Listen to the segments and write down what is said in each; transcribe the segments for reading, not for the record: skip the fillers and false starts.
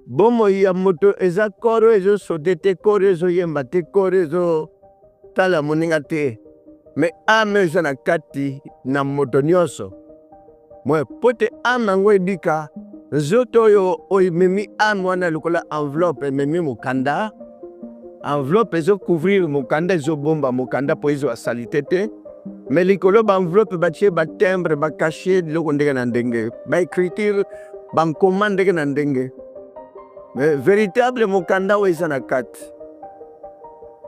Bomo ya moto eza koro ezo sote te koro ezo yemba te koro ezo tala moninga te. Me ame eza na kati na moto nyonso. Mwe pote ame yango ebika nzoto oyo memi ame wana lokola enveloppe memi mokanda. Enveloppe ezo couvrir mokanda ezo bomba mokanda po ezo asalite te. Mais likolo ba enveloppe batie ba timbre ba cachet loko ndenge na ndenge ba écriture ba nkoma ndenge na ndenge. Mais véritable mokanda oyo eza na kati.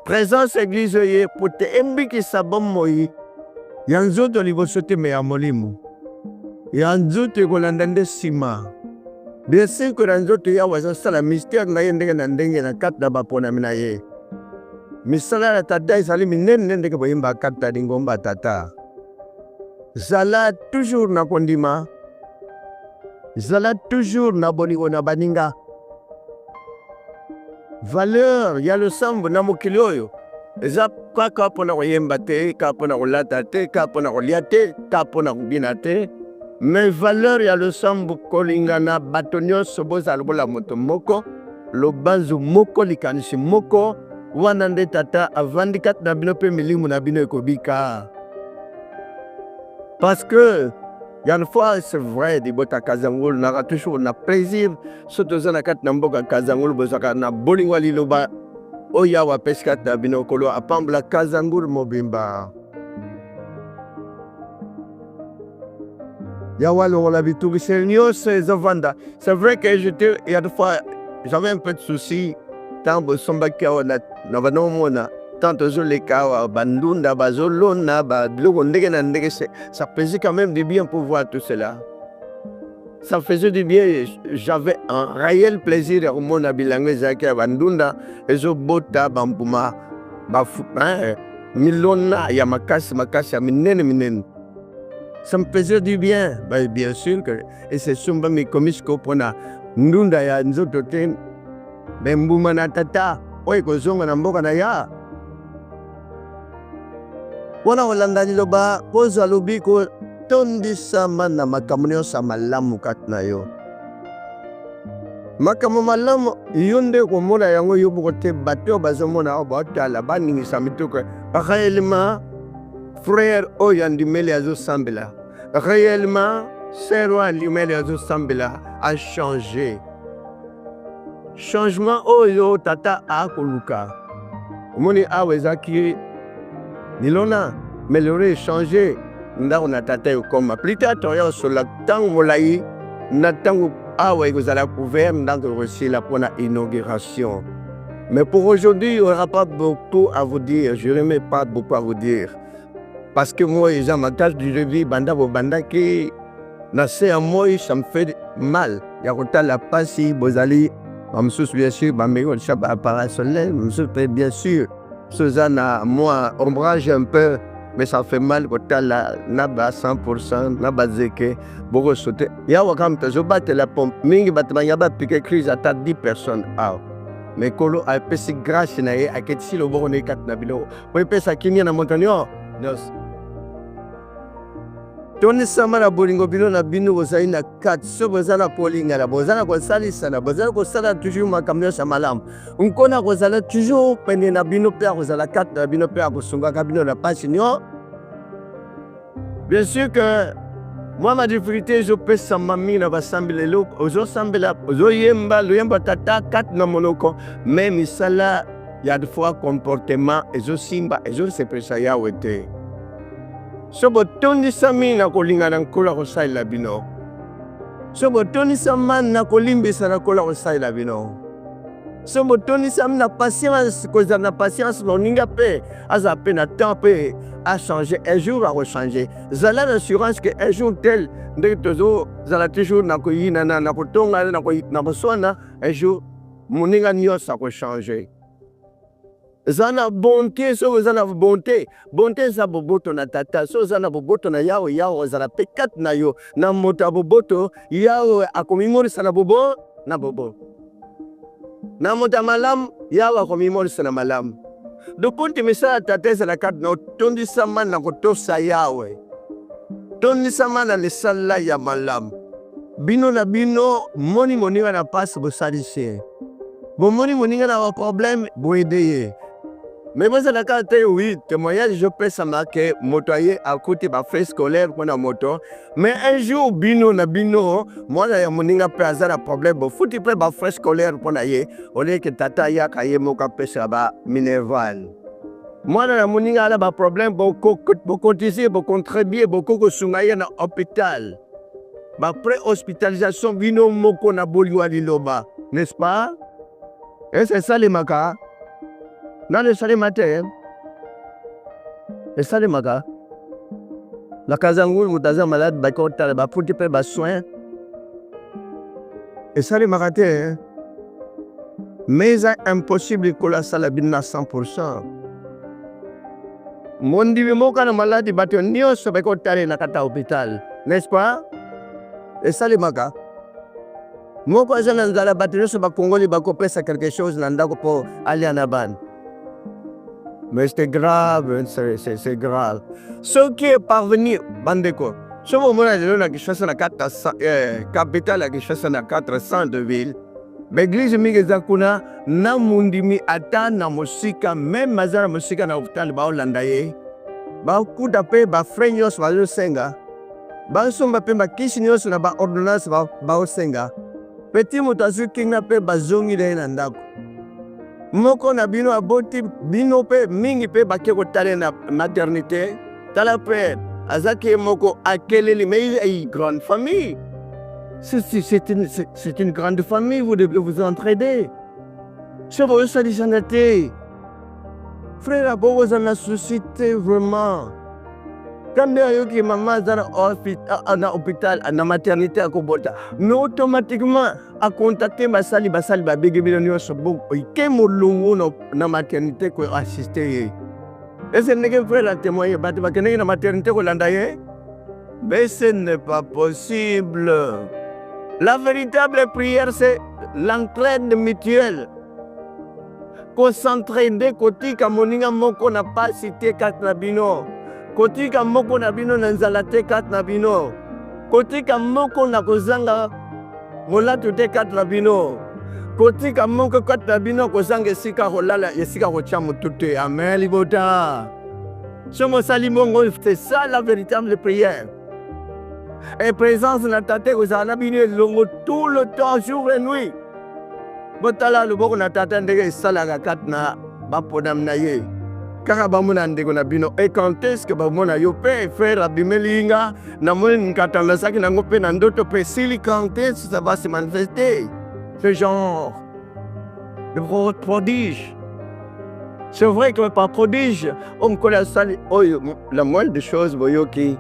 Présence église ye pote embikisa bomoi ya nzoto liboso te me ya molimo. Ya nzoto ekolanda nde nsima. Bien sûr que na nzoto yawe azosala mystère na ye ndenge na ndenge na kati na baponami na ye. Misala ya tata ezali minene ndenge boyemba kati na lingomba tata. Zala toujours na kondima. Zala toujours na bolingo na baninga. Valeur ya losambo na mokili oyo eza kaka mpona koyemba te, kaka mpona kolata te, kaka mpona kolia te, kaka mpona kobina te. Mais valeur ya losambo kolingana bato nyonso bozala lokola moto moko, lobanzu moko, likanisi moko, wana nde tata avandi kati na bino mpe milimo na bino ekobika. Parce que il y a une fois, c'est vrai, di bota Kazangul, naka toujours na plaisir, surtout na kati na mboka Kazangul, bozaka na bolingwa liloba, oya wa peskat na binokolo, apambla Kazangul mobimba. Yawalo la vitouille, c'est Zavanda. C'est vrai que il y a des fois, j'avais un peu de soucis, tant que Sombaka, Navanomona. Tant que les cas, Bandunda, Bazolona, ça faisait quand même du bien pour voir tout cela. Ça faisait du bien. J'avais un réel plaisir à mon abilangue, Zaki, Bandunda, et Zobota, Bambuma, Milona, Yamakas, Makasha, Minen. Ça me faisait du bien. Bah, bien sûr que, et c'est Sumba, mes commissions, Pona, Ndunda, ya Nzototen, Bembumana Tata, Oye, Kozonga, Namboka, Naya. Wana walandani loba poza lobi ko tondisa mana makamunyo sa malamu katna yo. Makamu malamu yonde ko mona yango yobu ko te bato bazomona ba tala baningi samituko. Réellement frère oyandimeli azo sambela. Réellement sœur oyandimeli azo sambela a changé. Changement oyo tata a koluka. Moni awezaki Nilona, mais l'aurait changé. On a tâté comme plus tard, sur le temps où l'ai, n'attend pas où vous allez couvert dans le reçu la pour l'inauguration. Mais pour aujourd'hui, il n'y aura pas beaucoup à vous dire. Je ne remets pas beaucoup à vous dire. Parce que moi, j'ai ma tâche du revis, banda qui naissait à moi, ça me fait mal. Il y a la passe, vous allez, bien sûr, bien sûr. Suzanne, moi, ombrage un peu, mais ça fait mal quand tu as naba 100%, naba zeke, beaucoup sauté. Ya wakam te je batte la pompe, mingi batma yaba piqué crise à 10 personnes. Ah. Mais kolo a pesi grâce na ye a ketsi lo boko ne kat na bilo. Po pesa kimia na montagne. Nos. Toni sama na bolingo bilo na bino bozali na 4 so bozala kolinga la bozala ko salisa na bozala ko sala toujours makamyo sa malamu. Unkona kozala toujours pene na bino pe kozala 4 na bino pe akosunga ka bino na pasi nyo. Bien sûr que moi ma difficulté je peux sa mami na basambele lo ozo sambela ozo yemba lo yemba tata 4 na monoko mais misala ya de fois comportement ezo simba ezo se pesa ya wete. Sobo toni sami na kolinga na kola ko saila bino. Sobo toni samman na kolimbisa na kola ko saila bino. Sobo toni sam na patience ko za na patience no ninga pe aza pe na temps pe a changer un jour a rechanger. Zala l'assurance que un jour tel ndenge tozo zala toujours na ko yina na ko tonga na ko na boswana un jour moninga nyosa ko changer. Zana bonté, so zana bonté. Bonté za boboto na tata, so zana boboto na yao yao zana pekat na yo. Na mota boboto, yao akomimori sana bobo, na bobo. Na mota malam, yao akomimori sana malam. Do ponte mesa tata za la kat na tondi sama na koto sa yawe. Tondi sama na le sala ya malam. bino na bino moni moninga na passe bosalisi bomoni moninga na problème boyede ye mais bozalaka te oui témoignage jopesama ke moto aye akuti bafrais scolaire mpona moto mais un jour bino na bino mwana ya moninga mpe aza na problème bofuti mpe bafrais scolaire mpona ye oleke tata ayaka ye moko apesaka baminerval mwana na moninga ala baproblème bokotise bocontribue bokokosunga ye na hôpital bapré-hospitalisation bino moko na boliwa liloba n'est-ce pas et c'est ça les maka nani esalema te esalemaka na kazangulu moto aza malade bakotala bafuti mpe basoin esalemaka te mais eza impossible kola asala bino na 100%. Mondimi moko na maladi bato nyonso bakotala na kata hôpital n'est-ce pas esalemaka moko aza na nzala bato nyonso bakongoli bakopesa quelque chose na ndako mpo alia na bana. Mais c'est grave, c'est grave. Ce qui est parvenu, bandeko, ce moment là, je donne quelque chose na 400, capitale à quelque chose na 400 de villes. L'église migezakuna na mundimi ata na musika, même mazara musika na hôpital ba Hollanda ba kuta pe ba frenyos ba senga. Ba somba pe ba kisinyos na ba ordonnance ba senga. Petit motasu kinga pe ba zongi de na ndako. Moko na bino aboti bino pe mingi pe bake kotale na maternité tala pe azaki moko akeleli mais une grande famille c'est une grande famille, vous devez vous entraider c'est votre solidarité frère abo vous en société vraiment quand yoki maman na hôpital na maternité à Kobota mais automatiquement à contacter basali babege bino nyonso bon ke molungu na maternité ko assister et ce n'est que frère la témoigner bato bakende na maternité ko landa ye mais ce n'est pas possible. La véritable prière c'est l'entraide mutuelle. S'entraider kotika moninga moko na pas cité kat na bino kotika moko na bino na nzala te kat na bino kotika moko na kozanga molatu te kat na bino kotika moko kat na bino kozanga esika kolala esika kotia motu te. Amen libota somo sali mongo c'est ça la véritable prière. Et présence na tate kozala na bino elongo tout le temps jour et nuit botala loboko na tata ndenge esalaka kat na bapodam na ye kaka bamona ndeko na bino. Et quand est-ce que bamona yo pe frère abimelinga na moni nkatanga saki nango pe na ndoto pe sili quand est-ce que ça va se manifester ce genre de prodige. C'est vrai que par prodige on connaît ça la moindre des choses boyoki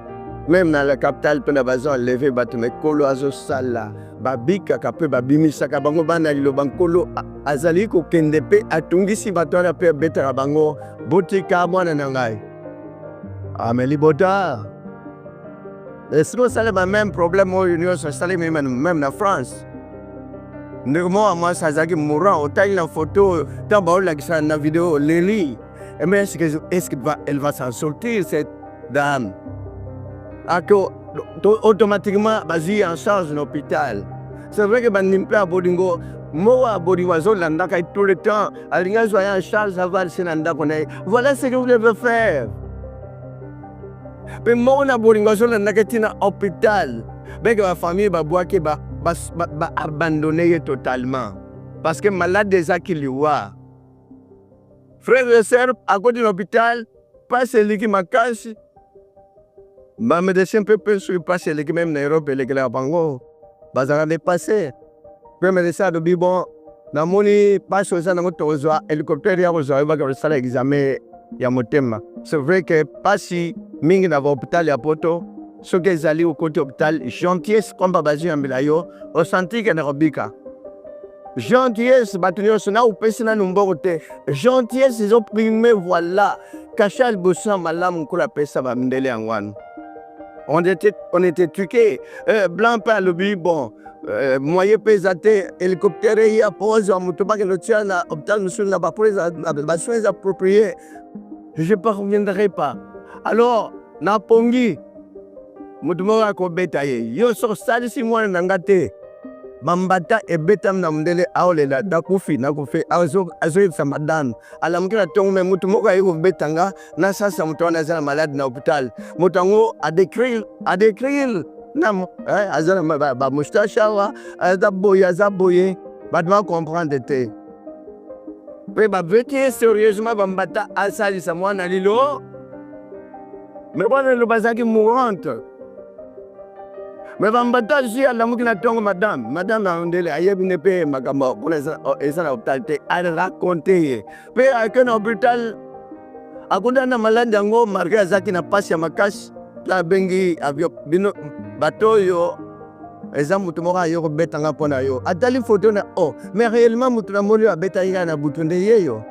même dans la capitale pe na bazo lever bato me kolo azo sala babika kape babimisaka bango bana lilo bankolo azali ko kende pe atungisi bato na pe betara bango botika mwana na ngai ameli bota est-ce que ça le même problème au union sociale même na France normalement moi ça zaki mourant au taille la photo dans ba la kisa na vidéo Lily mais est-ce que elle va s'en sortir cette dame automatiquement basé en charge de l'hôpital. C'est vrai que Banimpe à Bodingo, Moa Bodiwazo, Landaka tout le temps, Alinga soyez en charge d'avoir Senanda Kone. Voilà ce que vous devez faire. Mais Mona Bodingo, Landaka tina hôpital. Mais que la famille va boire qui va abandonner totalement. Parce que malade déjà qu'il y a. Frères et sœurs, à côté de l'hôpital, pas celui qui m'a caché. Ma médecin peut passer les même Nairobi les gars bango bazanga dépassé puis médecin de bon na moni passe aux ans tozo hélicoptère ya ozo va que ça l'examen ya motema. C'est vrai que pas si mingi na hôpital ya poto ce que zali au côté hôpital gentillesse comme babaji ambilayo au senti que Nairobika gentillesse batunyo sona ou pesina numbote gentillesse ils ont primé voilà kachal bossa malam ko la pesa ba ndele angwan. On était truqués. Blanc par le but, bon. Moyen pesaté, hélicoptère, il y a pose, on ne peut pas que le tien a obtenu la soins appropriés. Je ne reviendrai pas. Alors, Napongi, mutu moko akobeta ye yo so osalisi mwana na nga te bambata ebetami na mondele aolela nakufi azoyebisa madame alamuki na ntongo me mutu moko aye kobeta nga nasasa mutu wana aza na malade na hôpital moto yango adécrire aza na bamoustache awa aza boye bato bacomprendre te mpe babeti ye sérieusement bambata asalisa mwana lilo me bwana lelo bazalaki mourante me bambata zi alamuki na ntongo madame na ondele ayebi nde mpe makambo mpona eza na hôpital te araconte ye mpe ake na hôpital akundana na malade yango marke azalaki na mpasi ya makasi abengi avion bino bato oyo eza mutu moko aye kobetanga mpo na yo atali foto na mais réellement mutu na moni oyo abetaki kaka na butu nde ye yo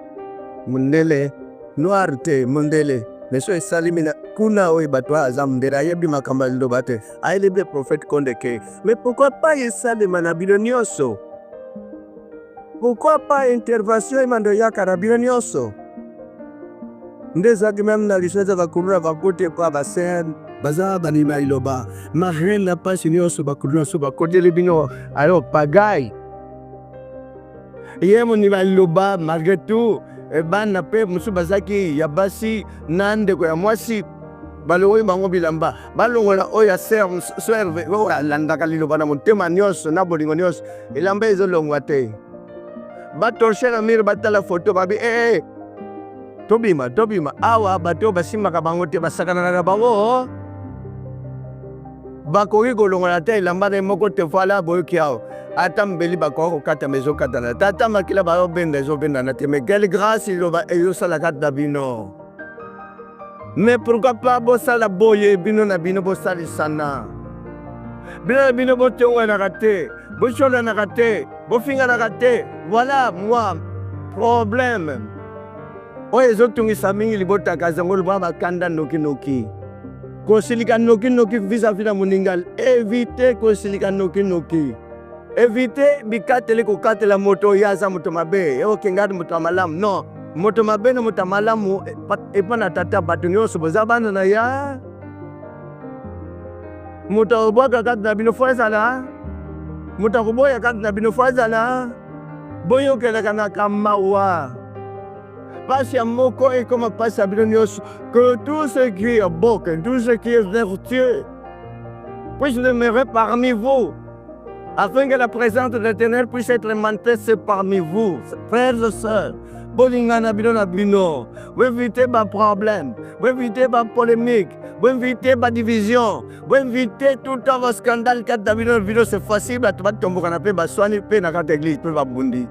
mondele noir te mondele mais so esalimi na kuna oyo bato aza mondele ayebi makambo ya liloba te ayelebi prophète kondeke mais pourquoi pas esalema na bino nyonso pourquoi pas intervention emando yaka na bino nyonso nde ezalaki meme na lisasa bakulu na bakote mpo basene baza banima liloba marine na mpasi nyonso bakulu nyonso bakoteli bino alors pagaille ye monima liloba malgré tout bana mpe mosusu bazalaki ya basi na ndeko ya mwasi balongoli bango bilamba balongola oyo ya serve oyo alandaka liloba na motema nyonso na bolingo nyonso elamba ezolongwa te batorshe na mire batala foto babi tobima awa bato basimbaka bango te basakanaka bango bakoki kolongola te elamba na moko te voila boyoki awa ata mbeli bakoki kokatama ezokatana te ata makila bayobenda ezobendana te mais quelle grâce ezosala kati na bino mais pourquoi pas bosala boye bino na bino bosalisana bino na bino botonganaka te bosolanaka te bofinganaka te voilà moi problème oyo ezotungisa mingi libotaka zango libwa bakanda nokinoki kosilika nokinoki vis-à-vis na moningali évite kosilika nokinoki évite bikateli kokatela moto oyo aza moto mabe okengati moto ya malamu non moto mabe na moto ya malamu epa na tata bato nyonso boza bana na ya moto akobwaka kati na bino fo ezala moto akoboya kati na bino fo ezala boyokelaka na kamawa pasi ya moko ekoma pasi ya bino nyonso que tout ce qui est beau, que tout ce qui est vertueux puisse demeurer parmi vous afin que la présence de l'Éternel puisse être manifestée parmi vous, frères et sœurs. Bolingana bino na bino, vous évitez pas problème, vous évitez pas polémique, vous évitez pas division, vous évitez tout le temps vos scandales. Quand la vidéo c'est facile, tu vas tomber au canapé, bah soigner paix dans cette église, tu vas bundi.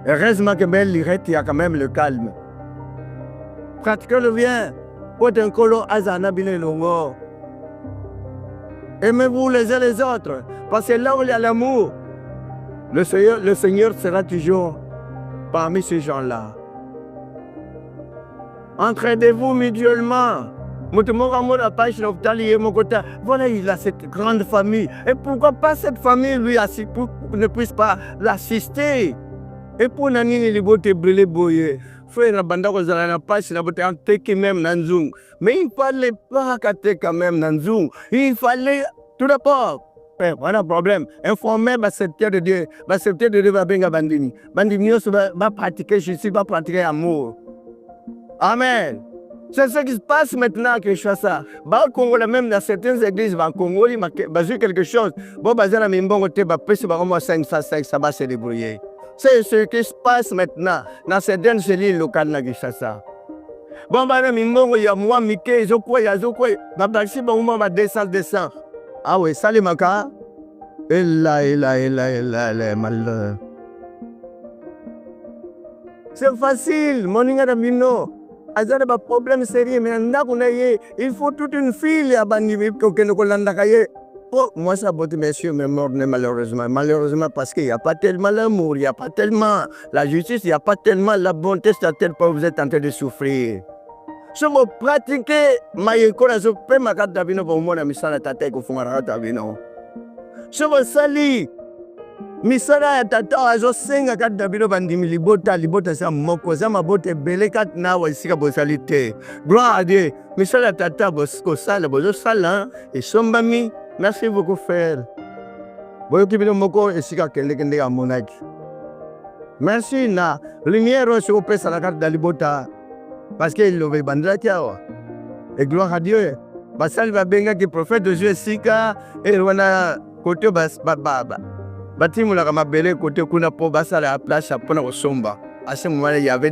Heureusement que Belle Lirette, il y a quand même le calme. Pratiquez le bien, pour un colo azana bino longo. Aimez-vous les uns les autres, parce que là où il y a l'amour, le Seigneur sera toujours parmi ces gens-là. Entraidez-vous mutuellement. Voilà, il a cette grande famille. Et pourquoi pas cette famille, lui, ne puisse pas l'assister? Et pour Nanini, les beaux te brûler boyer. Frère, mais il fallait pas quand même Nanzung. Il fallait tout d'abord. Voilà le problème. Informer le secteur de Dieu. Le secteur de Dieu va bien Bandini. Bandini va pratiquer Jésus, va pratiquer l'amour. Amen. C'est ce qui se passe maintenant à Kinshasa. Au Congo, même dans certaines églises, au Congo, il y a quelque chose. Bon, il y a ça va se débrouiller. C'est ce qui se passe maintenant dans certaines cellules locales à Kinshasa. Bon, il y a moi, Mickey, Zokwe, Babaki, Bama, descend. Ah oui, ça les maca. Et là, malheur. C'est facile, mon ingénieur. Azana ba problème sérieux mais il faut toute une file à Bandivi pour que nous collandakaye. Oh, moi ça botte messieurs mais mort malheureusement parce qu'il n'y a pas tellement l'amour, il n'y a pas tellement la justice, il n'y a pas tellement la bonté, c'est à tel point que vous êtes en train de souffrir. Si vous pratiquez ma école, je peux ma carte d'abino pour moi, mais ça la tête qu'on fait ma carte d'abino. Si vous salissez, misala ya tata azosenga kati na bino bandimi libota sa moko za mabota ebele kati na awa esika bozali te. Gloire à Dieu. Misala ya tata kosala bozosala esombami. Merci beaucoup frère. Boyoki bino moko esika kendeke ndenge amonaki. Merci na lumière oyo soki opesa na kati na libota parce que eloba ebandaki awa. Et gloire à Dieu. Basali babengaki prophète de Dieu esika wana kote batimolaka mabele kote kuna po basala ya place mpona kosomba. À ce moment-là, il y avait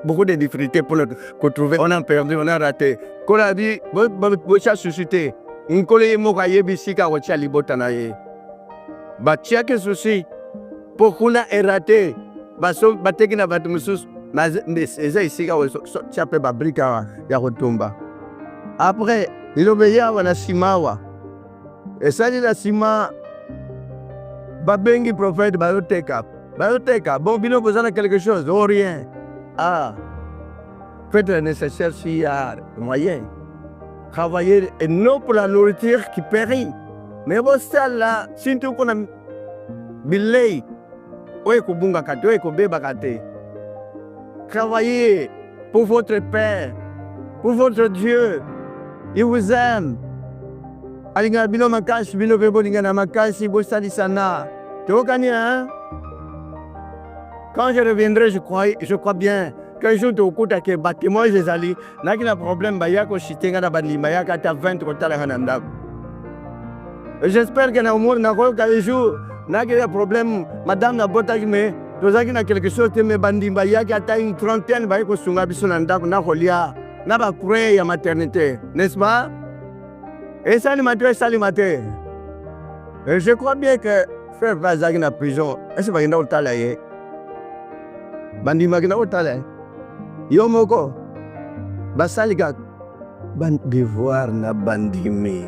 beaucoup de difficultés pour trouver. On a perdu, on a raté. Quand on a dit, bocha suscité, nkole ye moko ayebi sika kotia libota na ye. Batiaki souci pour kuna erate. Bateki na bato mosusu eza esika tia mpe babrika ya kotumba. Après, ilobeya awa na nsima awa esali na nsima babengi prophète bayoteka bon bino bozana quelque chose oh rien. Faites le nécessaire s'il y a moyen. Travailler et non pour la nourriture qui périt, mais bosala surtout pour la bilei oye kobunga kate oye kobeba kate. Travaillez pour votre Père, pour votre Dieu. Il vous aime. Alinga bino makasi bino pe bolinga na makasi bosali sana. Tokani hein? Quand je reviendrai, je crois bien qu'un jour tu okuta ke bâtiment ezali naki na problème ba yako shitenga na bandima yaka ta 20 kotala kananda. J'espère que na umur na ko ka jour naki na problème madame na botaki me tozaki na quelque chose te me bandimba yaka ta une trentaine ba ko sunga biso na ndako na kolia na ba croix ya maternité, n'est-ce pas? Et salimate. Je crois bien que frère Vazaki na prison, est-ce que va otala ye? Bandima kina otala. Yo moko basalika devoir na bandimi.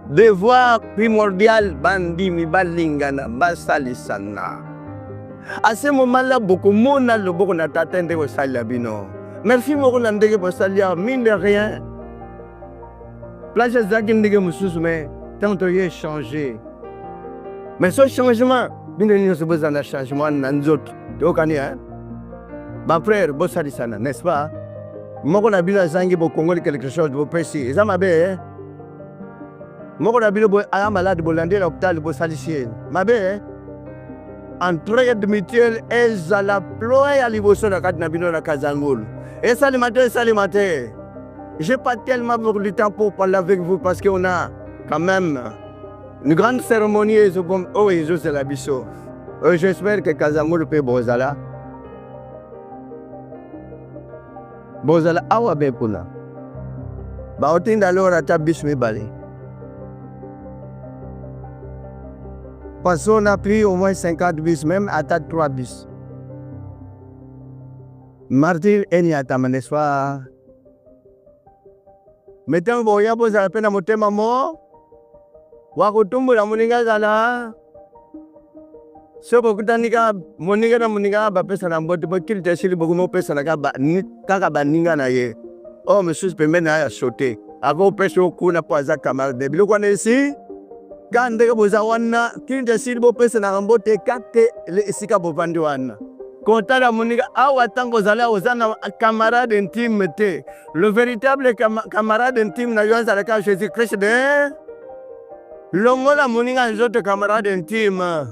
Devoir primordial bandimi balingana basalisana. À ce moment-là, beaucoup de monde a le beaucoup n'attendait au salabino. Merci beaucoup l'andege pour salia mine de rien. Place zakindege mususu mais tant que y changé. Mais ce changement, bien nous avons besoin d'un changement dans autres. Tu connais hein? Ma frère, bossali sana, n'est-ce pas? Moko na bino zangi bo Congo quelque chose de précis. Ça m'a bien. Moko na bino bo ala malade bo lande l'hôpital bo salicier. Ma bien. Entraide mutuelle est à la ploie à l'évolution de la bino na Kazangul. Et salimate. J'ai pas tellement beaucoup de temps pour parler avec vous parce qu'on a quand même une grande cérémonie. Oh, c'est la biso. J'espère que Kazangul peut bozala. Bozala awa bepuna. Ba otinda lora ta bismi bali. Parce qu'on a pris au moins 50 bis, même à 3 bis. Martyr Enyatama, n'est-ce pas? Mettez-vous voyez, vous avez peine à monter maman. Wakutumbu la moninga zala. So bokutanika moninga na moninga ba pesa na mbote bo kilte sili bokumo pesa na kaka baninga na ye. Oh monsieur peut mener à sauter. Ako pesa kuna poza camarade. Biloko na ici. Quand vous avez kilte sili bo pesa na mbote kate le esika bo vandiwana. Konta la moninga awa tango zala ozana camarade intime te. Le véritable camarade intime na yoanza la Jésus-Christ de longola moninga nzoto camarade intime.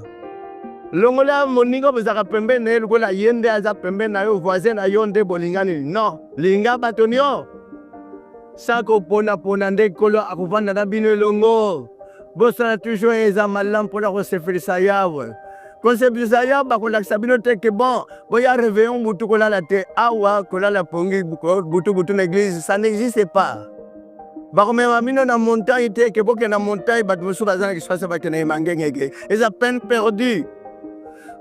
Longola moninga bozaka pembe na lokola yende aza pembe na yo voisin na yo nde bolingani. Non, linga batonio. Sako pona nde kolo akuvanda na bino longo. Bosana toujours eza malam pona ko se faire yawe. Concept ça bakola sabino te que bon, boya réveillon butu kola la te awa kola la pongi butu na église, ça n'existe pas. Bakome mamino na montagne te que boke na montagne bat musu bazana ki swasa bakene mangengeke. Et ça peine perdue.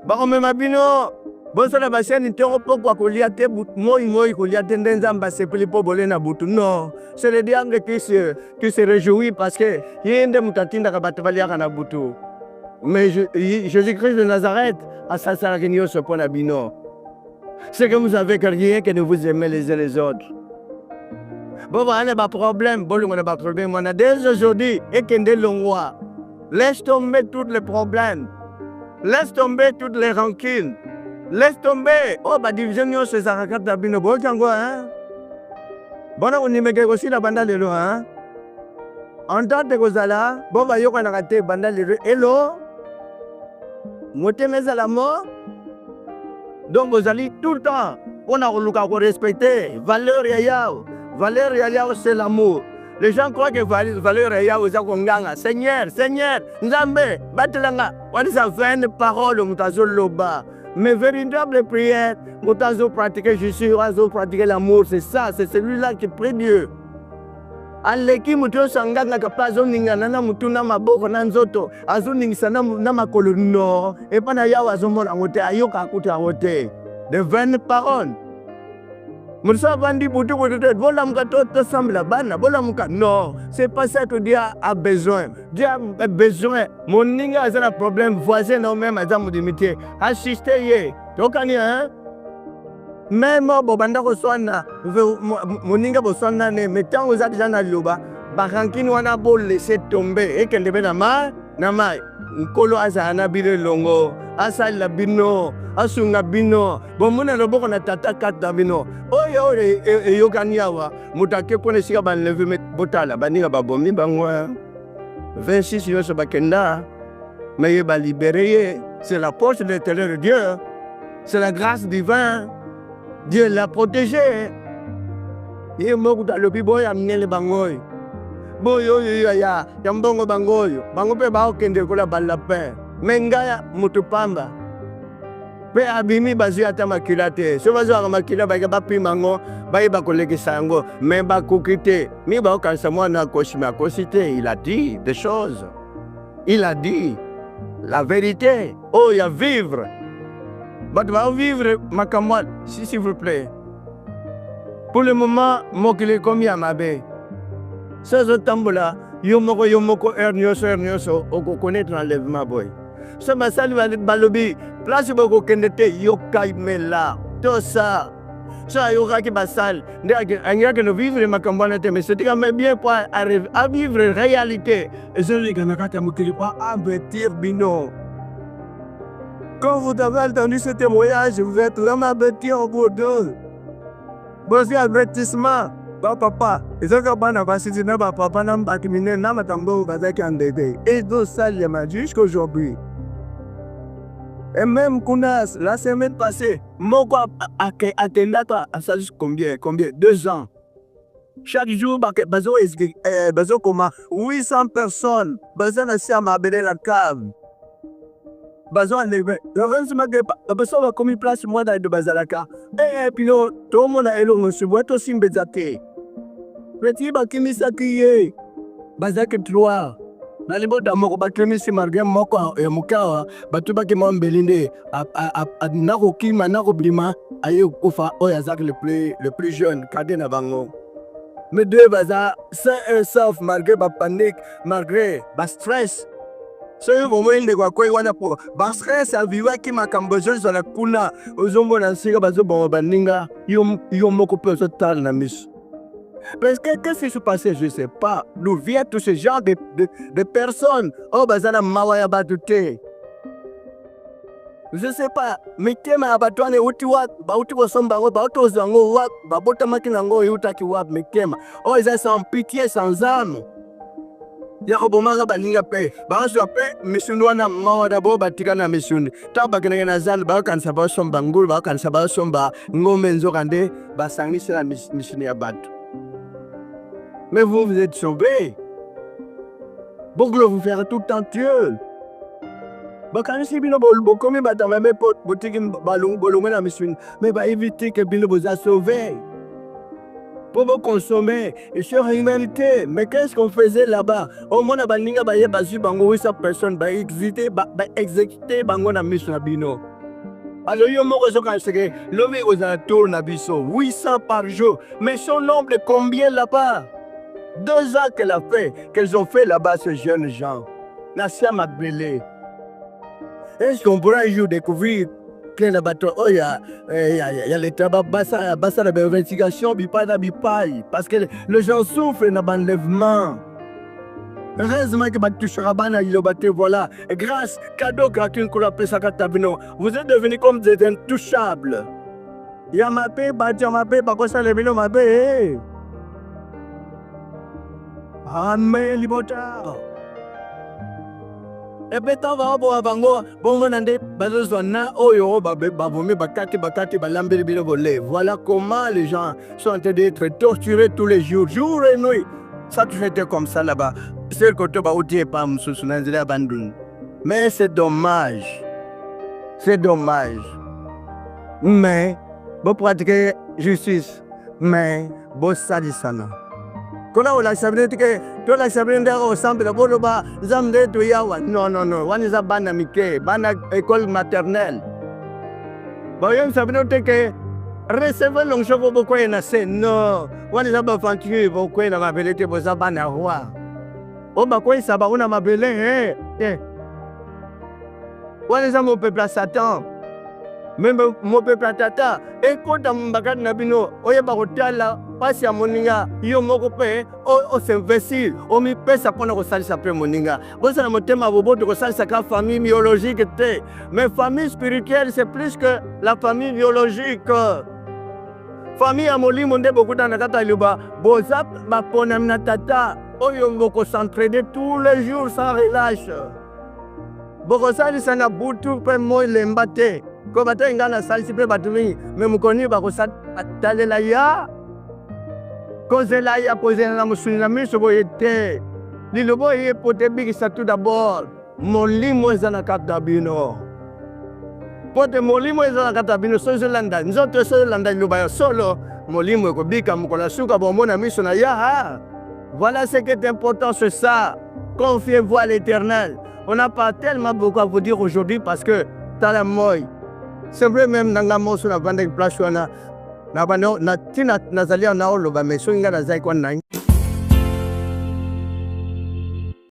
Bakome mamino bosala baseni te pokwa kolia te moi kolia te nzamba sepeli po bolé na butu. Non, c'est le diable qui se réjouit parce que yende mutatinda ka batvalia na butu. Mais Jésus-Christ de Nazareth a sa saragigno ce point d'abino. C'est que vous avez que rien que de vous aimer les uns les autres. Bon, on n'a pas de problème. Bon, on n'a pas de problème. On a dès aujourd'hui et qu'on est long. Laisse tomber tous les problèmes. Laisse tomber toutes les rancunes. Laisse tomber. Oh, bah, division, c'est ça, regarde la bino. Bon, hein? Bon, on y met aussi la banda de l'eau, hein? En tant que Gozala, bon, bah, y'a raté banda de l'eau. Hello? Moté, à la mort. Donc, vous allez tout le temps. On a le respecter. Valeur yayao. Valeur yayao, c'est l'amour. Les gens croient que valeur yayao, c'est Konganga. Seigneur, Seigneur, Nzambe, Batelanga. On a 20 paroles, Moutazo Loba. Mais véritable prière, Moutazo pratiquer Jésus, Moutazo pratiquer l'amour. C'est ça, c'est celui-là qui prie Dieu. Aleki mutu sanganga kapazo ningana na mutu na maboko na nzoto azo ningisa na makolo no et pas na yawa zomona ngote ayoka akuta wote de 20 paroles musa bandi butu butu bola mukato to sambla bana bola muka non c'est pas ça que Dieu a besoin. Dieu a besoin mon ninga a un problème voisin non même à zamu dimité assister ye tokani hein. Même bobanda koswana moninga boswana ne metant aux déjà na loba barankini wana bo laisser tomber et qu'elle devait na mai nkolo azana bile longo asala bino asunga bino bomuna loboko na tata kata bino oyo yokani awa mutake pone sika ban lever met botala baninga babomi bango 26 yoso bakenda mais ba libérer c'est la porte de l'intérieur de Dieu, c'est la grâce divine. Dieu l'a protégé. Il est mort dans le biboy amené le bangoy. Boyo ya yambongo bangoyo. Bango pe bao kende kola bala pe. Mengaya mutupamba. Pe abimi bazu ata makilate. So bazu makila ba ba pimango, ba ba koleke sango, mais ba kokite. Mi ba kansa mwana koshima kosite, il a dit des choses. Il a dit la vérité. Oh, il y a vivre. But va vivre ma camarade, s'il vous plaît. Pour le moment, moi qui l'ai commis à ma baie. Ça, ce tambola, yomoko, ernioso, on connaît l'enlèvement, boy. Ça m'a salué balobi, place beaucoup kendete, yokai mela, tout ça. Ça, yoka qui basal, que nous vivre ma camarade, mais c'est bien pour arriver à vivre réalité. Et je dis que nous n'avons pas à bâtir bino. Quand vous avez entendu ce témoignage, vous êtes vraiment averti en Bordeaux. Bon, avertissement. Bah, papa, et ça, quand on a passé, papa, n'a pas terminé, n'a pas tambour, va être candidé. Et donc, ça, il m'a dit jusqu'aujourd'hui. Et même Kounas, la semaine passée, mon quoi, à ça, combien? 2 ans. Chaque jour, bazo comment 800 personnes, bazo na siya mabele la cave. Bazo enlevé. Lorenzo Magepa, bazo va commis place moi dans de bazalaka. Et puis tout le monde a élo monsieur boîte aussi mbezate. Petit bakimi sakiye. Bazake 3. Na libo da moko bakimi si margem moko ya mukawa, batu bakima mbelinde a nako kima nako blima ayo kofa oyazak le plus jeune cadet na bango. Mais deux bazar, sain et sauf malgré ma panique, malgré ma stress. Ce moment il ne voit quoi il pour ma stress à vivre qui m'a cambogeé sur la kuna aux hommes dans ce bazo bon baninga yom moko peu ce tal na mis. Parce que qu'est-ce qui se passait je sais pas. D'où viennent tous ces gens de personnes. Oh bazana mawaya batute. Je sais pas, mais kema abatwane uti wat, ba uti wasomba wa, ba uti zango wat, ba bota makina ngo yutaki wat, mais kema. Oh, ils sont sans pitié, sans âme. Ya obomanga baninga pe, ba so pe, misundwa na mawa dabo batika na misundi. Ta ba kena na zal ba kan saba somba ngul ba kan saba somba ngombe nzokande ba sangni sera misuni ya batu. Mais vous êtes sauvés. Boglo vous faire tout en Dieu. Bakani si bino bol komi bata même pot boutique balong bolong na mission mais va éviter que bino vous a sauvé pour vous consommer et sur humanité. Mais qu'est-ce qu'on faisait là-bas? Au moins na baninga ba ye basu bango 800 personnes ba exécuter bango na mission bino. Alors yo moko zo kan seke l'homme aux alentours na biso 800 par jour. Mais son nombre de combien là-bas? 2 ans qu'elles ont fait là-bas ces jeunes gens. Nassia Magbele. Est-ce qu'on pourra un jour découvrir que le bateau, oh, il y a le travail, bassa d'investigation, parce que les gens souffrent dans l'enlèvement. Heureusement que Batouchera Bana Ilobate, voilà. Et grâce, cadeau gratuit qu'on appelle ça Katabino, vous êtes devenus comme des intouchables. Yamape, Badjamape, Bakosa Lebino Mabe. Amen, Libota. Et puis, tu vas voir Bango, Bongo Nande, Bazozona, Oyo, Babome, Bakati, Balambe, Volé. Voilà comment les gens sont en train d'être torturés tous les jours, jour et nuit. Ça toujours été comme ça là-bas. C'est le côté où tu es pas mais c'est dommage. C'est dommage. Mais, vous pratiquez justice. Mais, vous sadisana. Quand on a sabré que tout la sabré au centre de Boloba, Zamde to Yawa. Non, non, non. One is a bana mike, bana école maternelle. Boyam sabré que recevez l'onction beaucoup et nassé. Non. One is a bafantu, beaucoup et ma belete bozabana roi. Oh, bah quoi, ça va, on a ma belé, eh. One is a mon peuple à Satan. Même mon peuple à Tata. Et quand on m'a gagné Nabino, oye barotala, passe à moninga, yo mokope, o s'investir, o mi pesa pour nous salir sa paix moninga. Vous savez, mon thème à vos de salir sa famille biologique, mais famille spirituelle, c'est plus que la famille biologique. Famille à Moli, mon beaucoup dans la tata luba, bozap, ma ponamna tata, oyo moko s'entraîner tous les jours sans relâche. Bokosali sana butu pe moi lembate. Ko bata ingana salisi pe batumi me mukoni bakosat atalela ya. Kozela ya posena na musuna miso boyete. Lilobo ye pote bigisa tout d'abord. Molimo ezana katabino. Pote molimo ezana katabino Sozolanda. Nzoto Sozolanda luba solo molimo ko bika mukola suka bomona miso na ya. Voilà ce qui est important, c'est ça. Confiez-vous à l'Éternel. On n'a pas tellement beaucoup à vous dire aujourd'hui parce que dans la moille, c'est vrai même dans la moille sur la bande de place, on a tina nazalia na olo ba meso inga na zai kwa nai.